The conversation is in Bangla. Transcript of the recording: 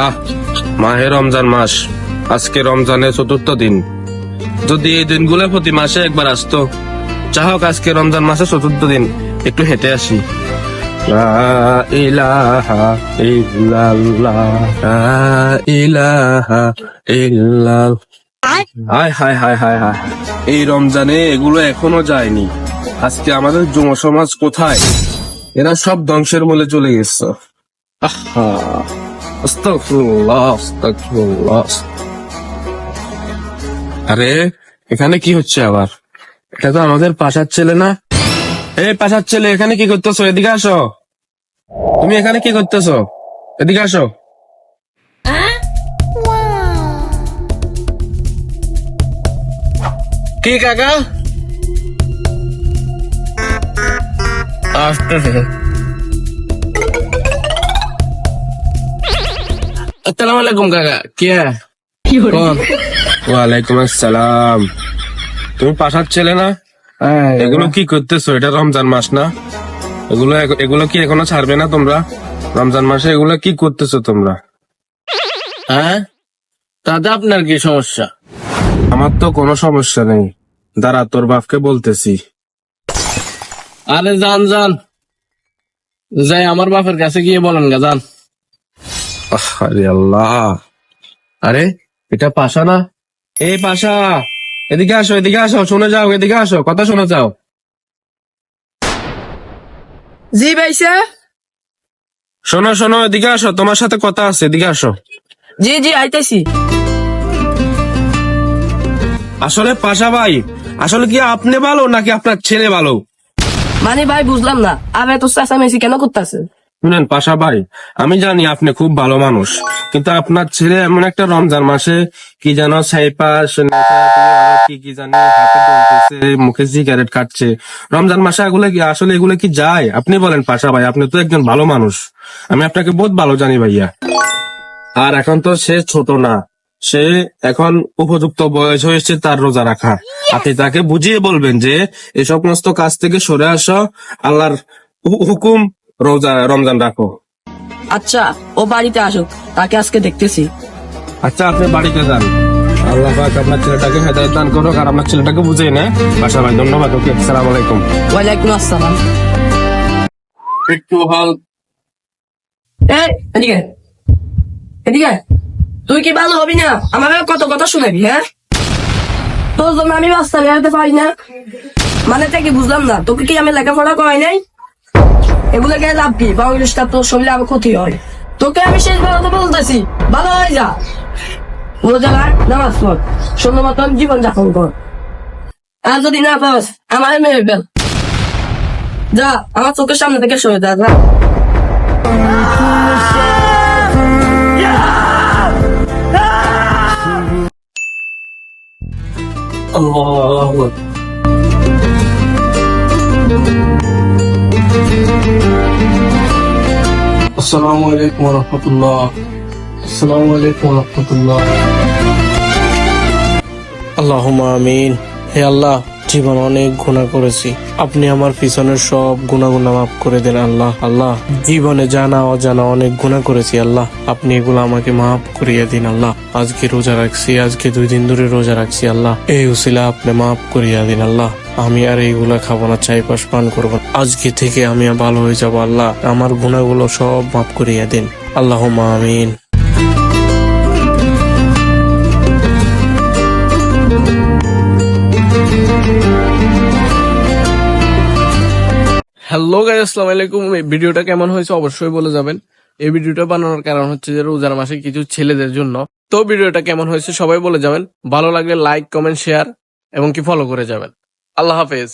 আহ, মাহে রমজান মাস, আজকে রমজানের ৪র্থ দিন। যদি এই দিনগুলো প্রতি মাসে একবার আসতো, চাহক আজকে রমজান মাসের ৪র্থ দিন, একটু হেঁটে আসি। লা ইলাহা ইল্লাল্লাহ, লা ইলাহা ইল্লাল্লাহ। হায় হায় হায় হায় হায়, এই রমজানে এগুলো এখনো যায়নি। আজকে আমাদের যুব সমাজ কোথায়? এরা সব ধ্বংসের মূলে চলে গেছে। আহা, আস্তাগফিরুল্লাহ, আস্তাগফিরুল্লাহ। আরে এখানে কি হচ্ছে আবার? এটা তো আমাদের পাশার ছেলে না? এই পাশার ছেলে, এখানে কি করতেছো? এদিকে আসো। তুমি এখানে কি করতেছো? এদিকে আসো। কি কাকা? আসসালামু আলাইকুম কাকা। কে? কোন? ওয়ালাইকুম আসসালাম। তুমি পাশার ছেলে না? এগুলো কি করতেছো? এটা রমজান মাস না? এগুলো এগুলো কি এখনো ছাড়বে না তোমরা? রমজান মাসে এগুলো কি করতেছো তোমরা? হ্যাঁ, তাতে আপনার কি সমস্যা? আমার তো কোনো সমস্যা নেই, দাঁড়া তোর বাপকে বলতেছি। আরে যান যান, যাই আমার বাপের কাছে গিয়ে বলেন গা, যান। আরে আল্লাহ, আরে এটা পাশা না? এই পাশা, এদিকে আসো, এদিকে আসো, শুনে যাও, এদিকে আসো, কথা শুনে যাও। জি ভাইসা। শোনো শোনো, এদিকে আসো, তোমার সাথে কথা আছে, এদিকে আসো। জি জি আইতেছি। আসলে পাশা ভাই, আসলে কি আপনি ভালো নাকি আপনার ছেলে ভালো? মানে ভাই বুঝলাম না, আমি এত চেঁচামেচি কেন করতেছে? শুনেন পাশা ভাই, আমি জানি আপনি খুব ভালো মানুষ, কিন্তু আপনার ছেলে এমন একটা রমজান মাসে কি যেন সাইপাস কি কি জানি হাতে ধরতেছে, মুখে সিগারেট কাটছে। রমজান মাসে এগুলো কি আসলে এগুলো কি যায়? আপনি বলেন পাশা ভাই, আপনি তো একজন ভালো মানুষ, আমি আপনাকে বহুত ভালো জানি ভাইয়া। আর এখন তো সে ছোট না, সে এখন উপযুক্ত বয়স হয়েছে তার রোজা রাখা। আপনি তাকে বুঝিয়ে বলবেন যে এই সমস্ত কাজ থেকে সরে আসো, আল্লাহর হুকুম, রমজান রাখো। আচ্ছা, ও বাড়িতে আসুক, তাকে আজকে দেখতেছি। আচ্ছা, আপনি বাড়িতে যান। আল্লাহ পাক আপনার ছেলেটাকে হেদায়েত দান করুক আর আপনার ছেলেটাকে বুঝিয়ে নেয়। বাসা ভাই, ধন্যবাদ। ওকে, আসসালামু আলাইকুম। ওয়ালাইকুম আসসালাম। একটু হাল। এই এদিকে, এদিকে। তুই কি ভালো হবি না? আমার কত কথা শুনাবি? হ্যাঁ, তোর জন্য আমি রাস্তা বেরোতে পারি না, মানে তা কি বুঝলাম না। তোকে কি আমি লেখাপড়া করাই নাই? এগুলো কে লাভ কি? বাংলাদেশটা তোর শরীরে আবার ক্ষতি হয়। তোকে আমি শেষ বেরোতে বলতেছি, ভালো হয়ে যা। রোজা রাখ, নামাজ পড়, সুন্দর মতন জীবন যাপন কর। আর যদি না পাস, আমার মেরে ফেল। যা, আমার চোখের সামনে থেকে সরে যা, যা। আসসালামু আলাইকুম রহমতুল্লাহ। আসসালামু আলাইকুম রহমতুল্লাহ। আল্লাহুম্মা আমিন। হে আল্লাহ, জীবন অনেক গুনাহ করেছি, আপনি আমার পিছনের সব গুনাহগুলো মাফ করে দেন আল্লাহ। আল্লাহ, জীবনে জানা অজানা অনেক গুনাহ করেছি আল্লাহ, আপনি এগুলো আমাকে মাফ করিয়ে দিন আল্লাহ। আজকে রোজা রাখছি, আজকে 2 দিন ধরে রোজা রাখছি আল্লাহ, এই উসিলা আপনি মাফ করিয়ে দিন আল্লাহ। আমি আর এইগুলা খাবো না, চাই পাশ পান করবো না। আজকে থেকে আমি ভালো হয়ে যাবো আল্লাহ, আমার গুনাহগুলো সব মাফ করিয়ে দিন। আল্লাহুম্মা আমিন। হ্যালো গাইস, আসসালামু আলাইকুম। এই ভিডিওটা কেমন হয়েছে অবশ্যই বলে যাবেন। এই ভিডিওটা বানানোর কারণ হচ্ছে যে রোজার মাসে কিছু ছেলেদের জন্য। তো ভিডিওটা কেমন হয়েছে সবাই বলে যাবেন। ভালো লাগলে লাইক, কমেন্ট, শেয়ার এবং কি ফলো করে যাবেন। আল্লাহ হাফেজ।